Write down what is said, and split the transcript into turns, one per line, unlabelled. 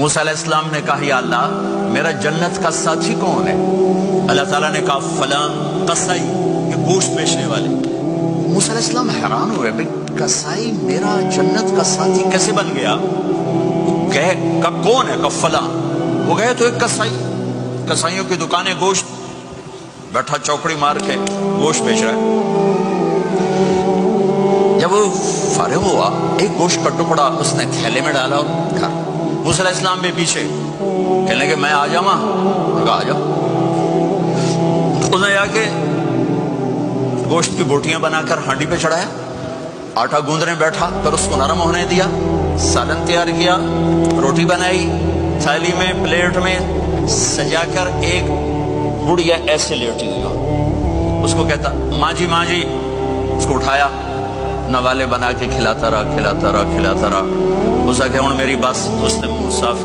موسیٰ علیہ السلام نے کہا یا اللہ میرا جنت کا ساتھی کون ہے؟ اللہ تعالیٰ نے کہا فلاں قصائی، یہ گوشت بیچنے والے۔ موسیٰ علیہ السلام حیران ہوئے، بھئی قصائی میرا جنت کا ساتھی کیسے بن گیا؟ کہے کب کون ہے؟ کب فلاں۔ وہ گئے تو ایک قصائی، قصائیوں کی دکانیں، گوشت، بیٹھا چوکڑی مار کے گوشت بیچ رہا ہے۔ جب وہ فارغ ہوا ایک گوشت کا ٹکڑا اس نے تھیلے میں ڈالا اور کھا۔ موسیٰ علیہ السلام بھی پیچھے، کہنے لگے میں آ جاؤں؟ کہا آ جاؤ۔ اس نے جا کے گوشت کی بوٹیاں بنا کر ہانڈی پہ چڑھایا، آٹا گوندنے بیٹھا، پھر اس کو نرم ہونے دیا، سالن تیار کیا، روٹی بنائی، تھالی میں پلیٹ میں سجا کر ایک بڑھیا ایسے لیٹی ہوئی ہو، اس کو کہتا ماں جی ماں جی، اس کو اٹھایا، نوالے بنا کے کھلاتا رہا کھلاتا رہا کھلاتا رہا۔ اس نے کہا ہن میری بس، اس نے منہ صاف